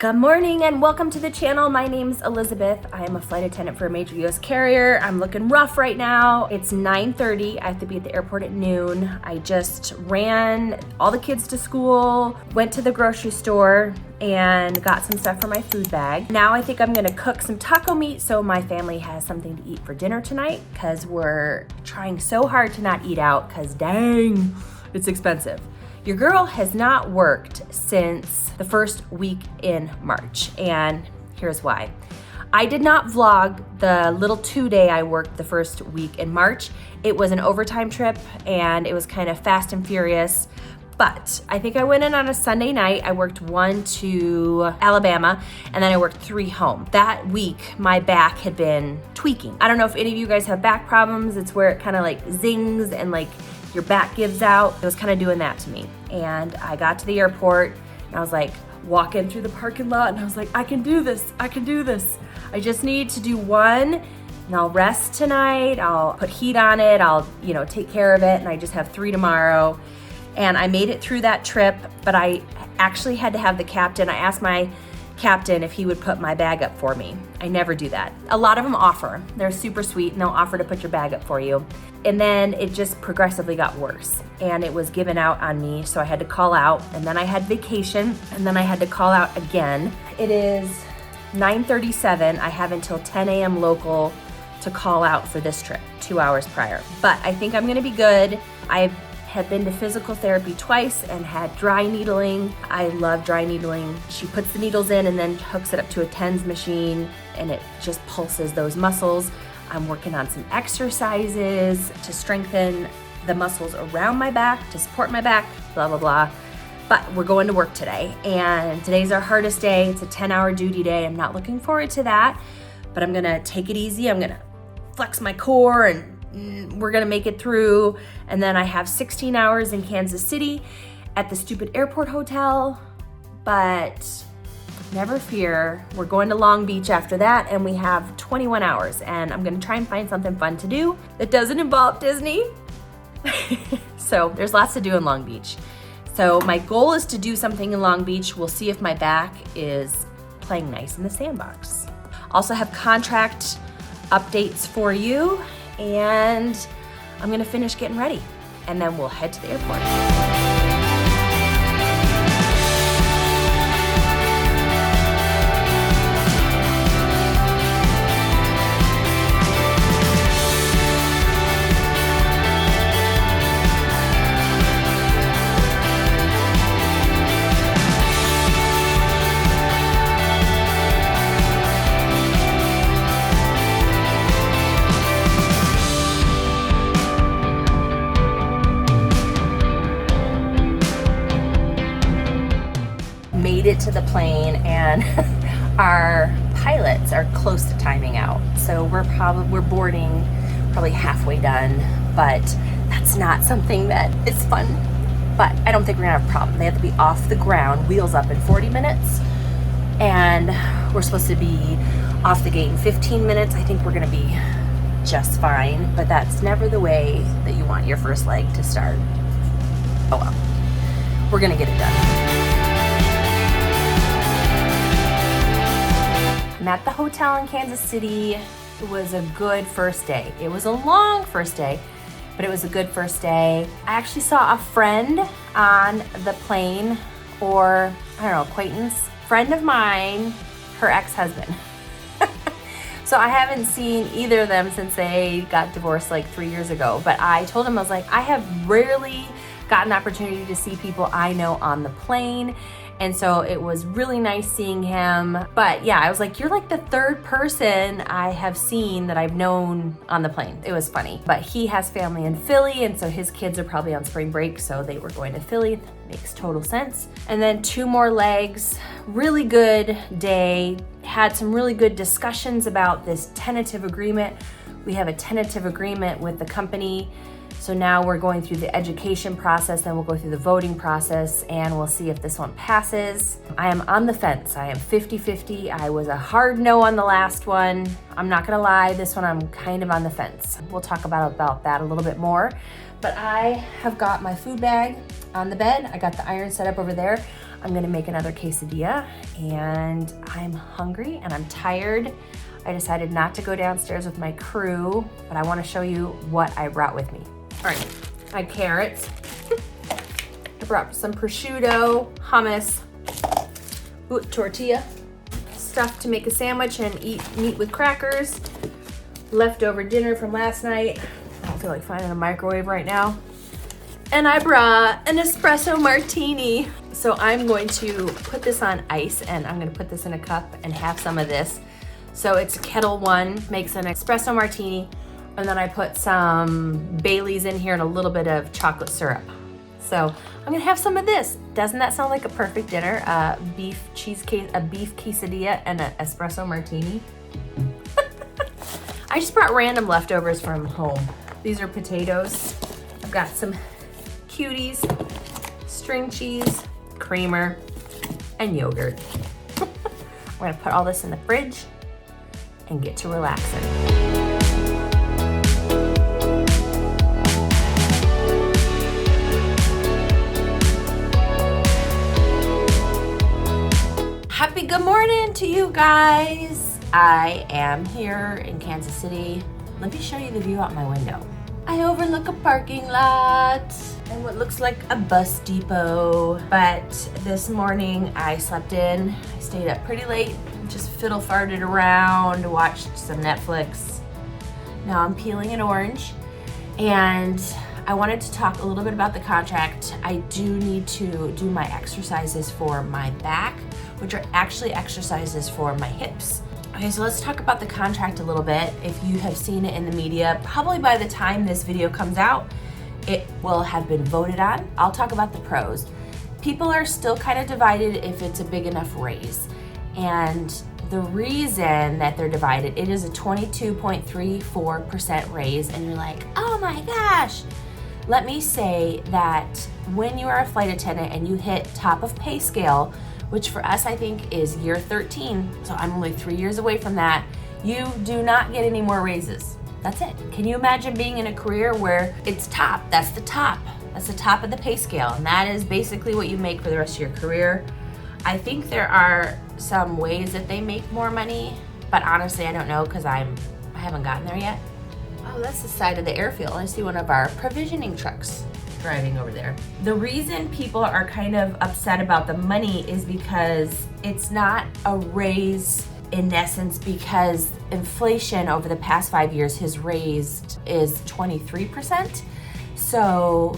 Good morning and welcome to the channel. My name's Elizabeth. I am a flight attendant for a major US carrier. I'm looking rough right now. It's 9:30. I have to be at the airport at noon. I just ran all the kids to school, went to the grocery store, and got some stuff for my food bag. Now I think I'm gonna cook some taco meat so my family has something to eat for dinner tonight, because we're trying so hard to not eat out because dang, it's expensive. Your girl has not worked since the first week in March, and here's why. I did not vlog the little 2-day I worked the first week in March. It was an overtime trip and it was kind of fast and furious, but I think I went in on a Sunday night. I worked 1 to Alabama and then I worked 3 home. That week, my back had been tweaking. I don't know if any of you guys have back problems. It's where it kind of like zings and like your back gives out. It was kind of doing that to me. And I got to the airport and I was like walking through the parking lot and I was like, I can do this, I can do this. I just need to do 1 and I'll rest tonight. I'll put heat on it. I'll, take care of it. And I just have 3 tomorrow. And I made it through that trip, but I actually had to have the captain. I asked my captain if he would put my bag up for me. I never do that. A lot of them offer. They're super sweet and they'll offer to put your bag up for you. And then it just progressively got worse and it was given out on me. So I had to call out, and then I had vacation, and then I had to call out again. It is 9:37. I have until 10 a.m. local to call out for this trip, 2 hours prior. But I think I'm gonna be good. I have been to physical therapy twice and had dry needling. I love dry needling. She puts the needles in and then hooks it up to a TENS machine and it just pulses those muscles. I'm working on some exercises to strengthen the muscles around my back, to support my back, blah, blah, blah. But we're going to work today, and today's our hardest day. It's a 10-hour duty day. I'm not looking forward to that, but I'm gonna take it easy. I'm gonna flex my core and we're gonna make it through. And then I have 16 hours in Kansas City at the stupid airport hotel, but never fear, we're going to Long Beach after that, and we have 21 hours, and I'm gonna try and find something fun to do that doesn't involve Disney. So there's lots to do in Long Beach. So my goal is to do something in Long Beach. We'll see if my back is playing nice in the sandbox. Also have contract updates for you, and I'm gonna finish getting ready, and then we'll head to the airport. Made it to the plane, and our pilots are close to timing out, so we're boarding probably halfway done, but that's not something that is fun. But I don't think we're gonna have a problem. They have to be off the ground, wheels up, in 40 minutes, and we're supposed to be off the gate in 15 minutes. I think we're gonna be just fine, but that's never the way that you want your first leg to start. Oh well, we're gonna get it done. I'm at the hotel in Kansas City. It was a good first day. It was a long first day, but it was a good first day. I actually saw a friend on the plane, or I don't know, acquaintance, friend of mine, her ex-husband. So I haven't seen either of them since they got divorced like 3 years ago. But I told him, I was like, I have rarely gotten the opportunity to see people I know on the plane. And so it was really nice seeing him. But yeah, I was like, you're like the 3rd person I have seen that I've known on the plane. It was funny. But he has family in Philly, and so his kids are probably on spring break, so they were going to Philly. Makes total sense. And then 2 more legs. Really good day. Had some really good discussions about this tentative agreement. We have a tentative agreement with the company. So now we're going through the education process, then we'll go through the voting process, and we'll see if this one passes. I am on the fence. I am 50-50. I was a hard no on the last one. I'm not gonna lie, this one I'm kind of on the fence. We'll talk about that a little bit more. But I have got my food bag on the bed. I got the iron set up over there. I'm gonna make another quesadilla, and I'm hungry and I'm tired. I decided not to go downstairs with my crew, but I wanna show you what I brought with me. All right, I had carrots. I brought some prosciutto, hummus, tortilla, stuff to make a sandwich and eat meat with crackers. Leftover dinner from last night. I don't feel like finding a microwave right now. And I brought an espresso martini. So I'm going to put this on ice, and I'm gonna put this in a cup and have some of this. So it's Kettle One, makes an espresso martini, and then I put some Bailey's in here and a little bit of chocolate syrup. So I'm gonna have some of this. Doesn't that sound like a perfect dinner? A beef quesadilla and an espresso martini. I just brought random leftovers from home. These are potatoes. I've got some cuties, string cheese, creamer, and yogurt. I'm gonna put all this in the fridge and get to relaxing. Happy good morning to you guys. I am here in Kansas City. Let me show you the view out my window. I overlook a parking lot and what looks like a bus depot. But this morning I slept in. I stayed up pretty late, just fiddle farted around, watched some Netflix. Now I'm peeling an orange, and I wanted to talk a little bit about the contract. I do need to do my exercises for my back, which are actually exercises for my hips. Okay, so let's talk about the contract a little bit. If you have seen it in the media, probably by the time this video comes out, it will have been voted on. I'll talk about the pros. People are still kind of divided if it's a big enough raise. And the reason that they're divided, it is a 22.34% raise, and you're like, oh my gosh. Let me say that when you are a flight attendant and you hit top of pay scale, which for us I think is year 13, so I'm only 3 years away from that, you do not get any more raises. That's it. Can you imagine being in a career where it's top? That's the top. That's the top of the pay scale, and that is basically what you make for the rest of your career. I think there are some ways that they make more money, but honestly I don't know because I haven't gotten there yet. Oh, that's the side of the airfield. I see one of our provisioning trucks driving over there. The reason people are kind of upset about the money is because it's not a raise in essence, because inflation over the past 5 years has raised is 23%. So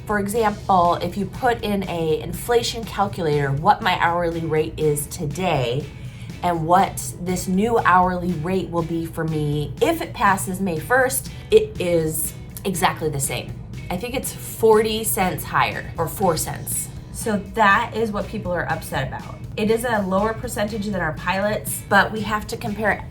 for example, if you put in a inflation calculator what my hourly rate is today and what this new hourly rate will be for me if it passes May 1st, it is exactly the same. I think it's 40 cents higher, or 4 cents. So that is what people are upset about. It is a lower percentage than our pilots, but we have to compare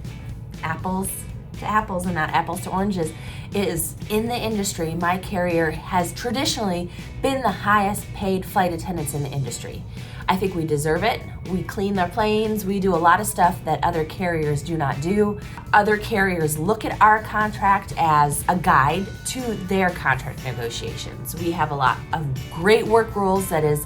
apples to apples and not apples to oranges. Is in the industry, my carrier has traditionally been the highest paid flight attendants in the industry. I think we deserve it. We clean their planes. We do a lot of stuff that other carriers do not do. Other carriers look at our contract as a guide to their contract negotiations. We have a lot of great work rules that is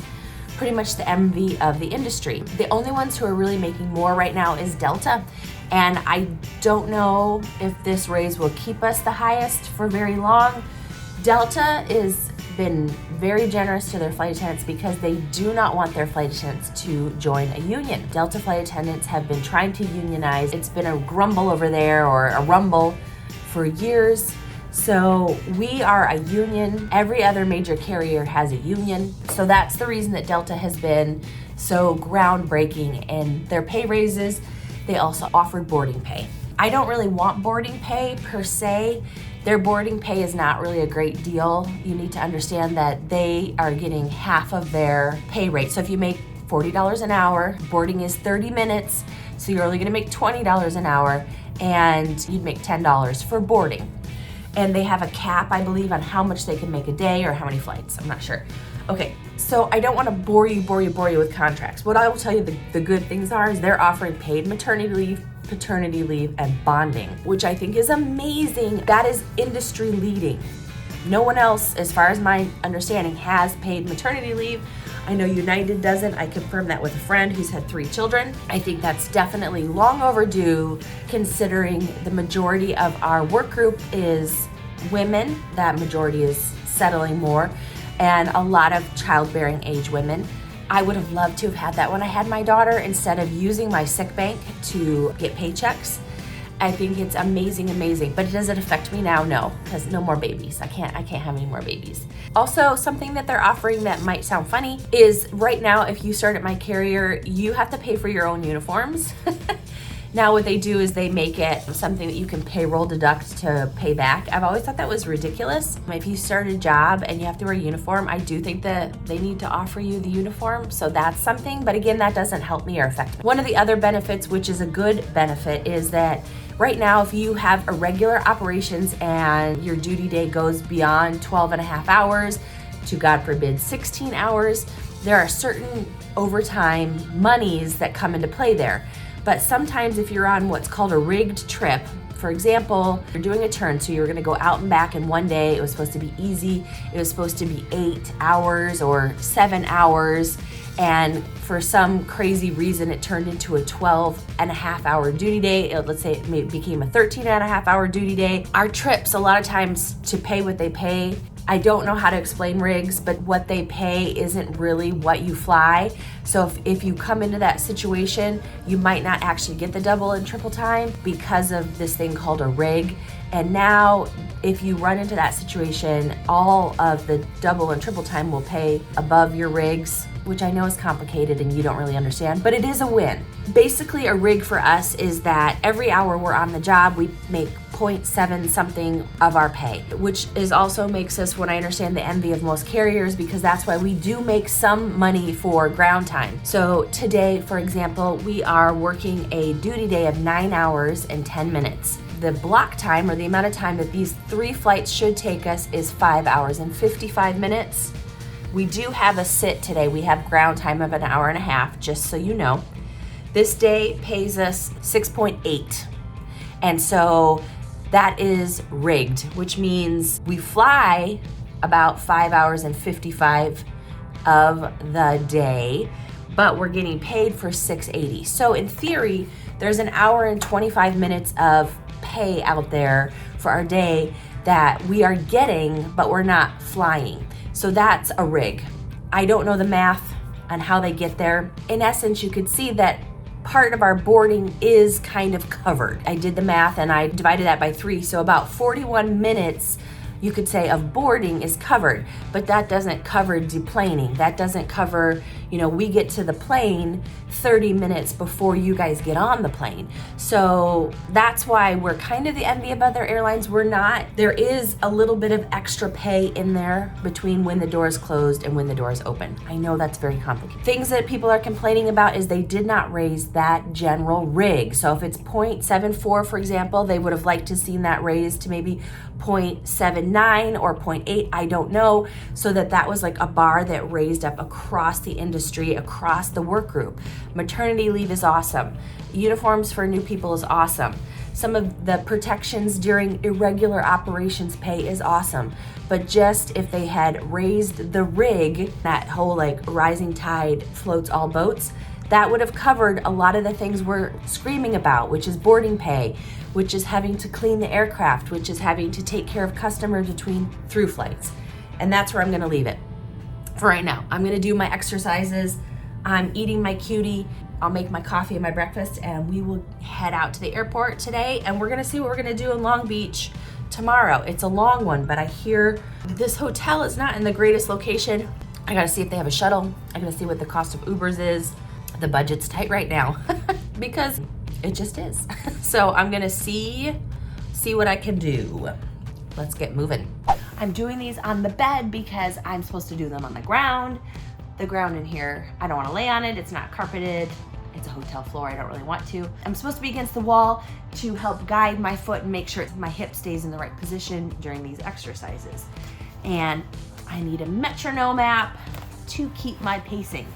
pretty much the envy of the industry. The only ones who are really making more right now is Delta. And I don't know if this raise will keep us the highest for very long. Delta has been very generous to their flight attendants because they do not want their flight attendants to join a union. Delta flight attendants have been trying to unionize. It's been a grumble over there, or a rumble, for years. So we are a union. Every other major carrier has a union. So that's the reason that Delta has been so groundbreaking in their pay raises. They also offered boarding pay. I don't really want boarding pay per se. Their boarding pay is not really a great deal. You need to understand that they are getting half of their pay rate. So if you make $40 an hour, boarding is 30 minutes, so you're only gonna make $20 an hour, and you'd make $10 for boarding. And they have a cap, I believe, on how much they can make a day or how many flights, I'm not sure. Okay, so I don't wanna bore you with contracts. What I will tell you the good things are is they're offering paid maternity leave, paternity leave, and bonding, which I think is amazing. That is industry leading. No one else, as far as my understanding, has paid maternity leave. I know United doesn't. I confirmed that with a friend who's had 3 children. I think that's definitely long overdue, considering the majority of our work group is women. That majority is settling more, and a lot of childbearing age women. I would have loved to have had that when I had my daughter, instead of using my sick bank to get paychecks. I think it's amazing, amazing. But does it affect me now? No, because no more babies. I can't have any more babies. Also, something that they're offering that might sound funny is right now, if you start at my carrier, you have to pay for your own uniforms. Now what they do is they make it something that you can payroll deduct to pay back. I've always thought that was ridiculous. If you start a job and you have to wear a uniform, I do think that they need to offer you the uniform. So that's something, but again, that doesn't help me or affect me. One of the other benefits, which is a good benefit, is that right now, if you have irregular operations and your duty day goes beyond 12 and a half hours to, God forbid, 16 hours, there are certain overtime monies that come into play there. But sometimes if you're on what's called a rigged trip, for example, you're doing a turn, so you're gonna go out and back in one day. It was supposed to be easy. It was supposed to be 8 hours or 7 hours. And for some crazy reason, it turned into a 12 and a half hour duty day. Let's say it became a 13 and a half hour duty day. Our trips, a lot of times, to pay what they pay, I don't know how to explain rigs, but what they pay isn't really what you fly. So if you come into that situation, you might not actually get the double and triple time because of this thing called a rig. And now, if you run into that situation, all of the double and triple time will pay above your rigs, which I know is complicated and you don't really understand, but it is a win. Basically, a rig for us is that every hour we're on the job, we make 0.7 something of our pay, which is also makes us, when I understand, the envy of most carriers, because that's why we do make some money for ground time. So today, for example, we are working a duty day of 9 hours and 10 minutes. The block time, or the amount of time that these 3 flights should take us, is 5 hours and 55 minutes. We do have a sit today. We have ground time of an hour and a half, just so you know. This day pays us 6.8. And so that is rigged, which means we fly about 5 hours and 55 of the day, but we're getting paid for 680. So in theory, there's an hour and 25 minutes of pay out there for our day that we are getting, but we're not flying. So that's a rig. I don't know the math on how they get there. In essence, you could see that part of our boarding is kind of covered. I did the math and I divided that by 3. So about 41 minutes, you could say, of boarding is covered, but that doesn't cover deplaning. That doesn't cover, we get to the plane 30 minutes before you guys get on the plane. So that's why we're kind of the envy of other airlines. We're not. There is a little bit of extra pay in there between when the door is closed and when the door is open. I know that's very complicated. Things that people are complaining about is they did not raise that general rig. So if it's 0.74, for example, they would have liked to seen that raised to maybe 0.79 or 0.8, I don't know, so that was like a bar that raised up across the industry, across the work group. Maternity leave is awesome. Uniforms for new people is awesome. Some of the protections during irregular operations pay is awesome. But just if they had raised the rig, that whole like rising tide floats all boats, that would have covered a lot of the things we're screaming about, which is boarding pay, which is having to clean the aircraft, which is having to take care of customers through flights. And that's where I'm gonna leave it for right now. I'm gonna do my exercises. I'm eating my cutie. I'll make my coffee and my breakfast, and we will head out to the airport today, and we're gonna see what we're gonna do in Long Beach tomorrow. It's a long one, but I hear this hotel is not in the greatest location. I gotta see if they have a shuttle. I gotta see what the cost of Ubers is. The budget's tight right now because it just is. So I'm gonna see what I can do. Let's get moving. I'm doing these on the bed because I'm supposed to do them on the ground. The ground in here, I don't wanna lay on it. It's not carpeted. It's a hotel floor, I don't really want to. I'm supposed to be against the wall to help guide my foot and make sure my hip stays in the right position during these exercises. And I need a metronome app to keep my pacing.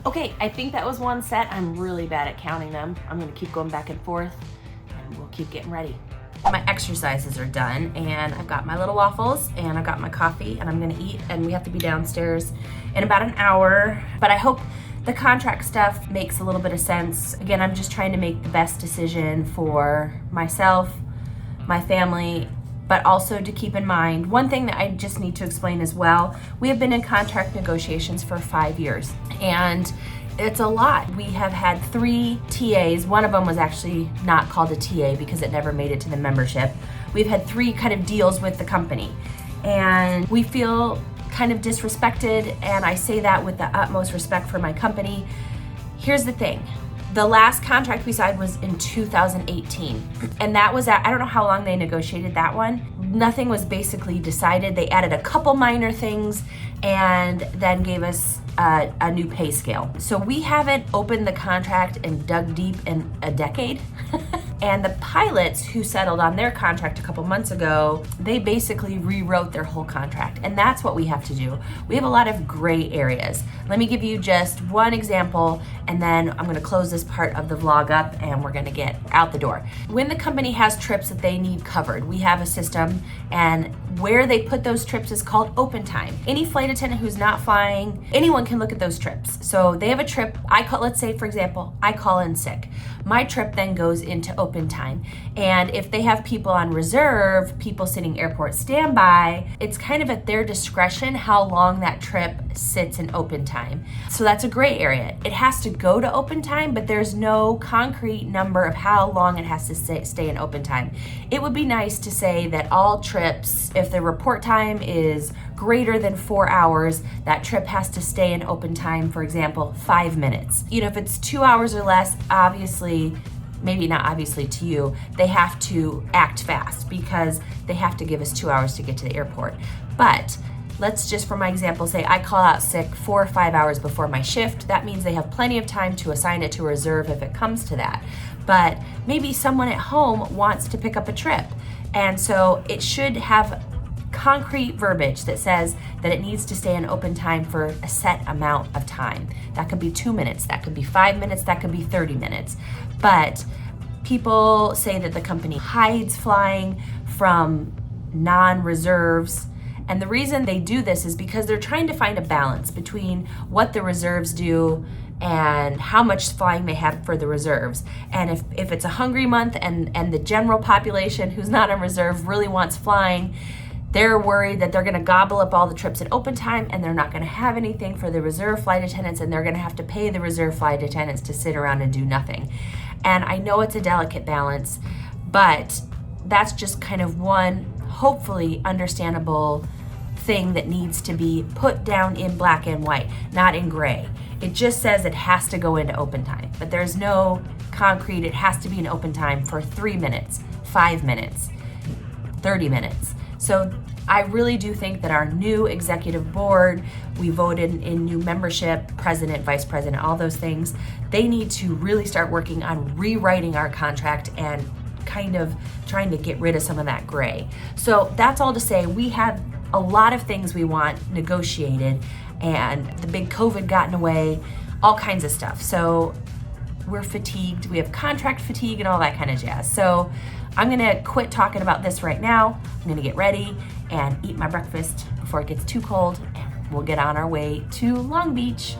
Okay, I think that was one set. I'm really bad at counting them. I'm gonna keep going back and forth and we'll keep getting ready. My exercises are done, and I've got my little waffles, and I've got my coffee, and I'm gonna eat, and we have to be downstairs in about an hour. But I hope the contract stuff makes a little bit of sense. Again, I'm just trying to make the best decision for myself, my family, but also to keep in mind, one thing that I just need to explain as well, we have been in contract negotiations for 5 years, and it's a lot. We have had 3 TAs. One of them was actually not called a TA because it never made it to the membership. We've had 3 kind of deals with the company, and we feel kind of disrespected, and I say that with the utmost respect for my company. Here's the thing. The last contract we signed was in 2018, and that was I don't know how long they negotiated that one. Nothing was basically decided. They added a couple minor things and then gave us a new pay scale. So we haven't opened the contract and dug deep in a decade. And the pilots who settled on their contract a couple months ago, they basically rewrote their whole contract. And that's what we have to do. We have a lot of gray areas. Let me give you just one example, and then I'm gonna close this part of the vlog up and we're gonna get out the door. When the company has trips that they need covered, we have a system, and where they put those trips is called open time. Any flight attendant who's not flying, anyone can look at those trips. So they have a trip, let's say for example, I call in sick. My trip then goes into open time. And if they have people on reserve, people sitting airport standby, it's kind of at their discretion how long that trip sits in open time. So that's a gray area. It has to go to open time, but there's no concrete number of how long it has to stay in open time. It would be nice to say that all trips, if the report time is greater than 4 hours, that trip has to stay in open time, for example, 5 minutes. You know, if it's 2 hours or less, obviously, maybe not obviously to you, they have to act fast because they have to give us 2 hours to get to the airport. But let's just, for my example, say I call out sick 4 or 5 hours before my shift. That means they have plenty of time to assign it to a reserve if it comes to that. But maybe someone at home wants to pick up a trip. And so it should have concrete verbiage that says that it needs to stay in open time for a set amount of time. That could be 2 minutes, that could be 5 minutes, that could be 30 minutes. But people say that the company hides flying from non-reserves. And the reason they do this is because they're trying to find a balance between what the reserves do and how much flying they have for the reserves. And if it's a hungry month and the general population who's not on reserve really wants flying, they're worried that they're gonna gobble up all the trips at open time and they're not gonna have anything for the reserve flight attendants, and they're gonna have to pay the reserve flight attendants to sit around and do nothing. And I know it's a delicate balance, but that's just kind of one hopefully understandable thing that needs to be put down in black and white, not in gray. It just says it has to go into open time, but there's no concrete, it has to be in open time for 3 minutes, 5 minutes, 30 minutes. So I really do think that our new executive board, we voted in new membership, president, vice president, all those things, they need to really start working on rewriting our contract and kind of trying to get rid of some of that gray. So that's all to say, we have a lot of things we want negotiated, and the big COVID got in the way, all kinds of stuff. So we're fatigued, we have contract fatigue and all that kind of jazz. So I'm gonna quit talking about this right now. I'm gonna get ready and eat my breakfast before it gets too cold, and we'll get on our way to Long Beach.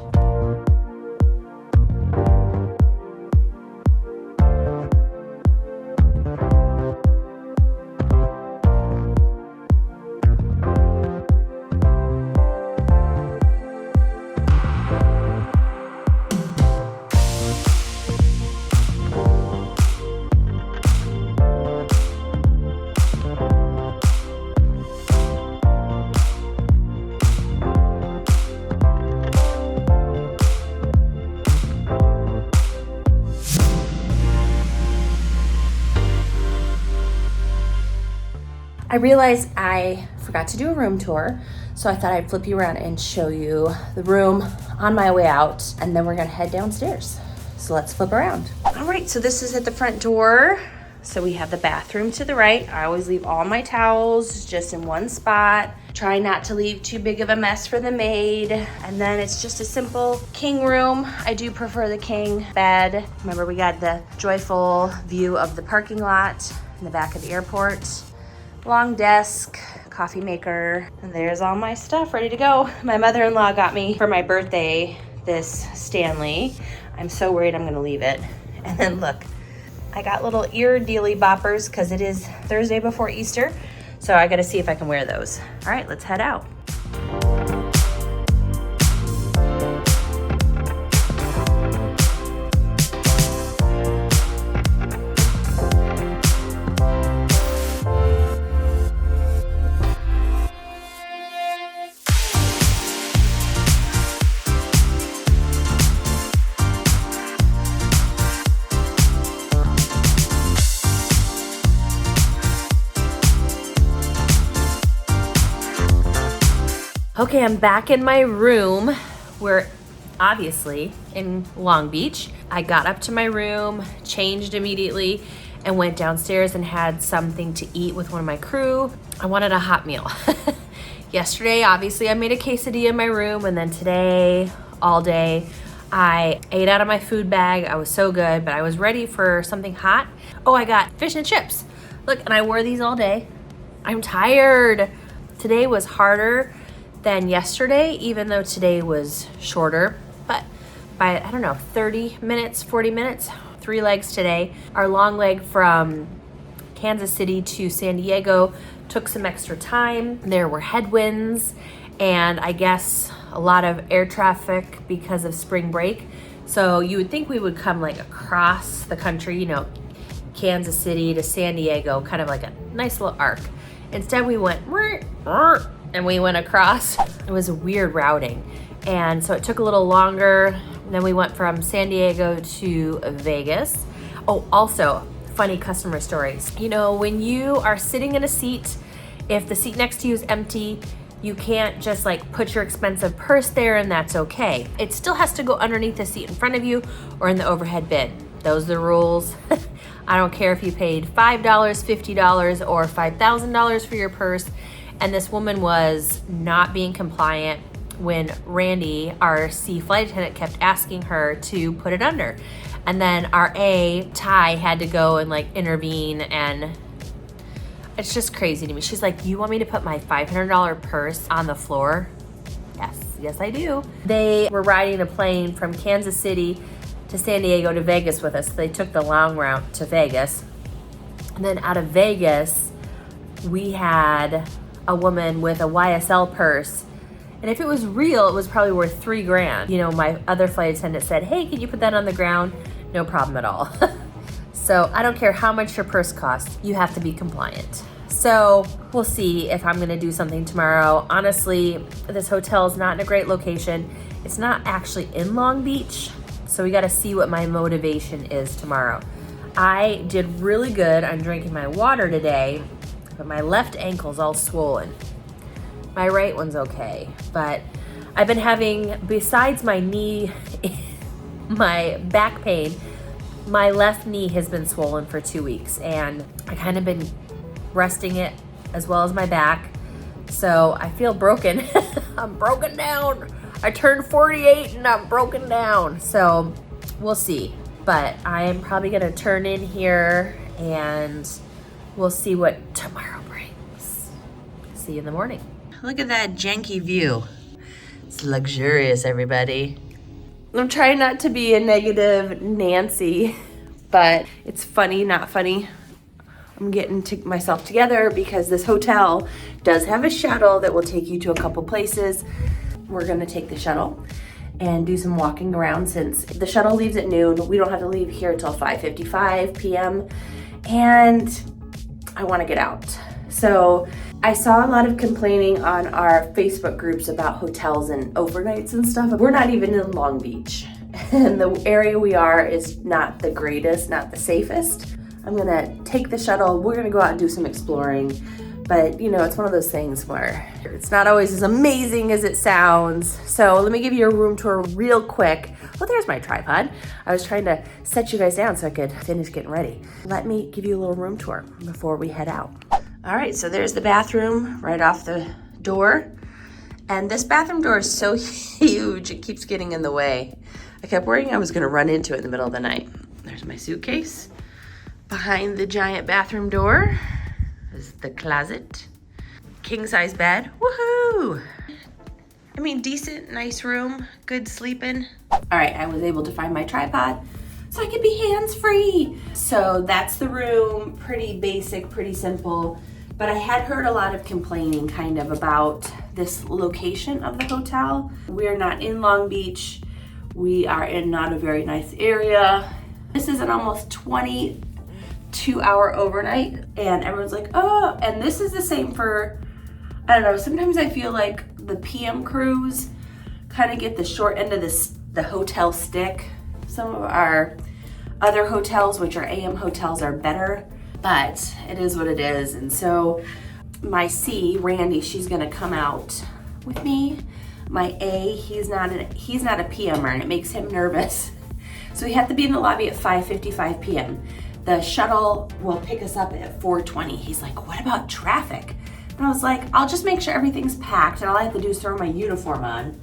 I realized I forgot to do a room tour, so I thought I'd flip you around and show you the room on my way out, and then we're gonna head downstairs. So let's flip around. All right, so this is at the front door. So we have the bathroom to the right. I always leave all my towels just in one spot. Try not to leave too big of a mess for the maid. And then it's just a simple king room. I do prefer the king bed. Remember, we got the joyful view of the parking lot. in the back of the airport. Long desk, coffee maker, and there's all my stuff ready to go. My mother-in-law got me for my birthday this Stanley. I'm so worried I'm gonna leave it. And then look, I got little ear dealy boppers because it is Thursday before Easter. So I gotta see if I can wear those. All right, let's head out. Okay, I'm back in my room. We're obviously in Long Beach. I got up to my room, changed immediately, and went downstairs and had something to eat with one of my crew. I wanted a hot meal. Yesterday, obviously, I made a quesadilla in my room, and then today, all day, I ate out of my food bag. I was so good, but I was ready for something hot. Oh, I got fish and chips. Look, and I wore these all day. I'm tired. Today was harder than yesterday, even though today was shorter, but by, I don't know, 30 minutes, 40 minutes, 3 legs today. Our long leg from Kansas City to San Diego took some extra time. There were headwinds and I guess a lot of air traffic because of spring break. So you would think we would come like across the country, you know, Kansas City to San Diego, kind of like a nice little arc. Instead we went and we went across. It was a weird routing. And so it took a little longer. Then we went from San Diego to Vegas. Oh, also, funny customer stories. You know, when you are sitting in a seat, if the seat next to you is empty, you can't just like put your expensive purse there and that's okay. It still has to go underneath the seat in front of you or in the overhead bin. Those are the rules. I don't care if you paid $5, $50, or $5,000 for your purse. And this woman was not being compliant when Randy, our flight attendant, kept asking her to put it under. And then our Ty, had to go and like intervene, and it's just crazy to me. She's like, you want me to put my $500 purse on the floor? Yes, I do. They were riding a plane from Kansas City to San Diego to Vegas with us. They took the long route to Vegas. And then out of Vegas, we had a woman with a YSL purse, and if it was real, it was probably worth $3,000. You know, my other flight attendant said, hey, can you put that on the ground? No problem at all. So I don't care how much your purse costs, you have to be compliant. So we'll see if I'm gonna do something tomorrow. Honestly, this hotel is not in a great location. It's not actually in Long Beach, so we gotta see what my motivation is tomorrow. I did really good on drinking my water today, but my left ankle's all swollen. My right one's okay, but I've been having, besides my knee, my back pain, my left knee has been swollen for 2 weeks, and I kind of been resting it as well as my back. So I feel broken. I'm broken down. I turned 48 and I'm broken down. So we'll see, but I am probably gonna turn in here and we'll see what tomorrow brings. See you in the morning. Look at that janky view. It's luxurious, everybody. I'm trying not to be a negative Nancy, but it's funny, not funny. I'm getting myself together because this hotel does have a shuttle that will take you to a couple places. We're gonna take the shuttle and do some walking around. Since the shuttle leaves at noon, we don't have to leave here till 5:55 p.m. and I wanna get out. So I saw a lot of complaining on our Facebook groups about hotels and overnights and stuff. We're not even in Long Beach. And the area we are is not the greatest, not the safest. I'm gonna take the shuttle. We're gonna go out and do some exploring. But you know, it's one of those things where it's not always as amazing as it sounds. So let me give you a room tour real quick. Oh, there's my tripod. I was trying to set you guys down so I could finish getting ready. Let me give you a little room tour before we head out. All right, so there's the bathroom right off the door. And this bathroom door is so huge, it keeps getting in the way. I kept worrying I was gonna run into it in the middle of the night. There's my suitcase. Behind the giant bathroom door is the closet. King size bed, woohoo! I mean, decent, nice room, good sleeping. All right, I was able to find my tripod so I could be hands-free. So that's the room, pretty basic, pretty simple. But I had heard a lot of complaining kind of about this location of the hotel. We're not in Long Beach. We are in not a very nice area. This is an almost 22-hour overnight, and everyone's like, oh, and this is the same for, I don't know, sometimes I feel like the PM crews kind of get the short end of the hotel stick. Some of our other hotels, which are AM hotels, are better, but it is what it is. And so my C, Randy, she's gonna come out with me. My A, he's not a PMer, and it makes him nervous. So we have to be in the lobby at 5:55 p.m. The shuttle will pick us up at 4:20. He's like, what about traffic? And I was like, I'll just make sure everything's packed, and all I have to do is throw my uniform on.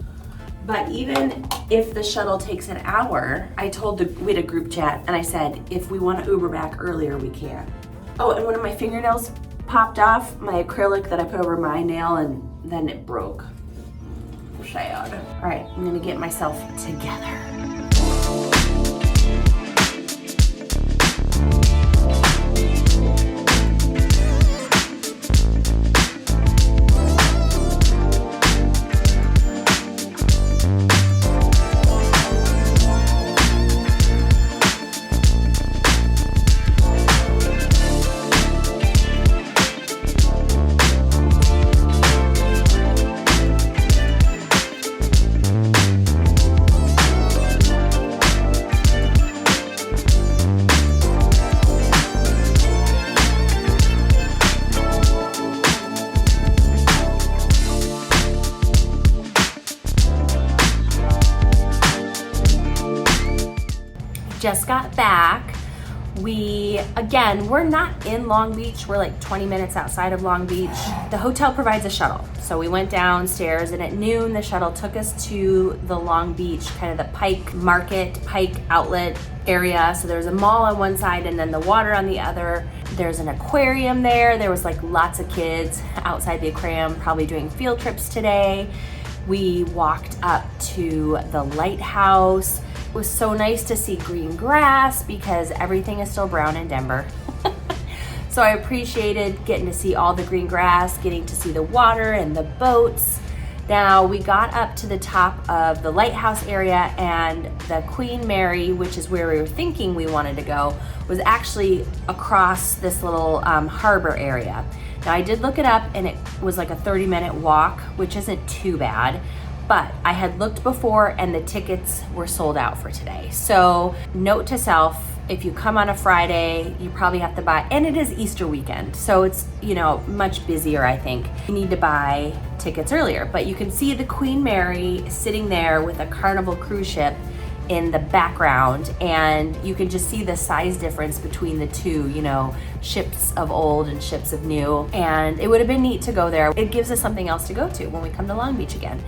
But even if the shuttle takes an hour, we had a group chat, and I said, if we want to Uber back earlier, we can. Oh, and one of my fingernails popped off, my acrylic that I put over my nail, and then it broke. Sad. All right, I'm gonna get myself together. Just got back. We're not in Long Beach. We're like 20 minutes outside of Long Beach. The hotel provides a shuttle. So we went downstairs, and at noon, the shuttle took us to the Long Beach, kind of the Pike outlet area. So there's a mall on one side and then the water on the other. There's an aquarium there. There was like lots of kids outside the aquarium, probably doing field trips today. We walked up to the lighthouse. It was so nice to see green grass because everything is still brown in Denver. So I appreciated getting to see all the green grass, getting to see the water and the boats. Now we got up to the top of the lighthouse area, and the Queen Mary, which is where we were thinking we wanted to go, was actually across this little harbor area. Now I did look it up, and it was like a 30-minute walk, which isn't too bad. But I had looked before, and the tickets were sold out for today. So note to self, if you come on a Friday, you probably have to buy, and it is Easter weekend, so it's, much busier, I think. You need to buy tickets earlier, but you can see the Queen Mary sitting there with a Carnival cruise ship in the background, and you can just see the size difference between the two, ships of old and ships of new. And it would have been neat to go there. It gives us something else to go to when we come to Long Beach again.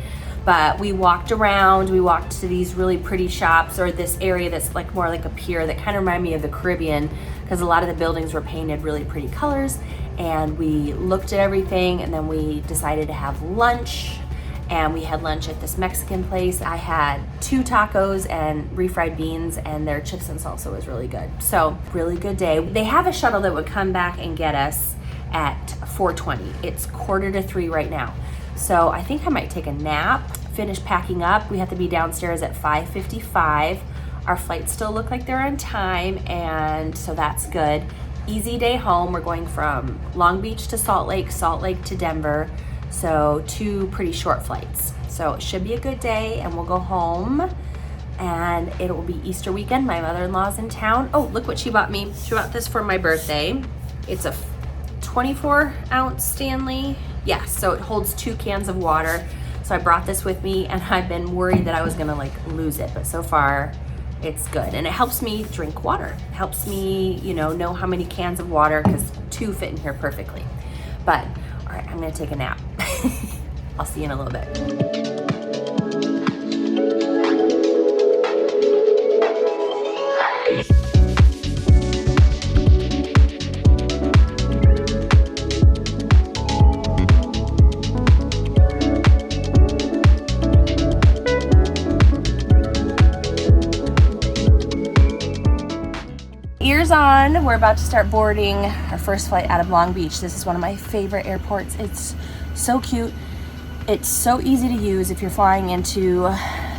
But we walked around, we walked to these really pretty shops, or this area that's like more like a pier that kind of reminded me of the Caribbean, because a lot of the buildings were painted really pretty colors. And we looked at everything, and then we decided to have lunch. And we had lunch at this Mexican place. I had 2 tacos and refried beans, and their chips and salsa was really good. So really good day. They have a shuttle that would come back and get us at 4:20. It's 2:45 right now. So I think I might take a nap, finish packing up. We have to be downstairs at 5:55. Our flights still look like they're on time, and so that's good. Easy day home. We're going from Long Beach to Salt Lake to Denver. So 2 pretty short flights. So it should be a good day, and we'll go home, and it will be Easter weekend. My mother-in-law's in town. Oh, look what she bought me. She bought this for my birthday. It's a 24-ounce Stanley. Yeah, so it holds 2 cans of water. So I brought this with me, and I've been worried that I was gonna lose it, but so far it's good. And it helps me drink water. It helps me, know how many cans of water, because 2 fit in here perfectly. But, all right, I'm gonna take a nap. I'll see you in a little bit. on. We're about to start boarding our first flight out of Long Beach. This is one of my favorite airports. It's so cute. It's so easy to use if you're flying into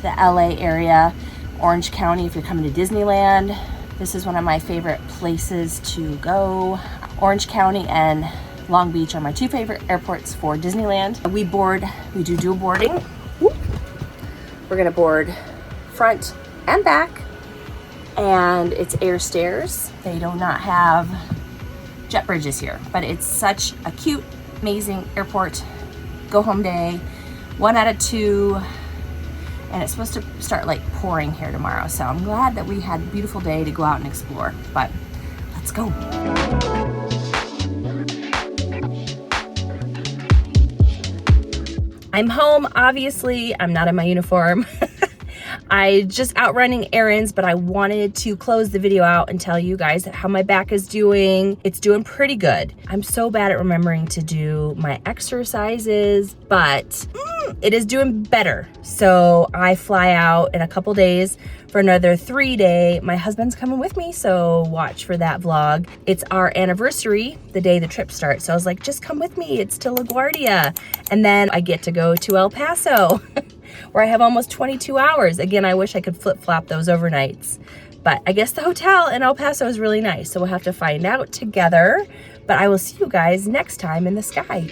the LA area, Orange County if you're coming to Disneyland. This is one of my favorite places to go. Orange County and Long Beach are my two favorite airports for Disneyland. We do dual boarding. Whoop. We're gonna board front and back, and it's air stairs. They do not have jet bridges here, but it's such a cute, amazing airport. Go home day, 1 out of 2, and it's supposed to start like pouring here tomorrow. So I'm glad that we had a beautiful day to go out and explore, but let's go. I'm home, obviously. I'm not in my uniform. I just out running errands, but I wanted to close the video out and tell you guys how my back is doing. It's doing pretty good. I'm so bad at remembering to do my exercises, but it is doing better. So I fly out in a couple days for another 3-day. My husband's coming with me, so watch for that vlog. It's our anniversary, the day the trip starts. So I was like, just come with me. It's to LaGuardia. And then I get to go to El Paso, where I have almost 22 hours. Again, I wish I could flip-flop those overnights. But I guess the hotel in El Paso is really nice, so we'll have to find out together. But I will see you guys next time in the sky.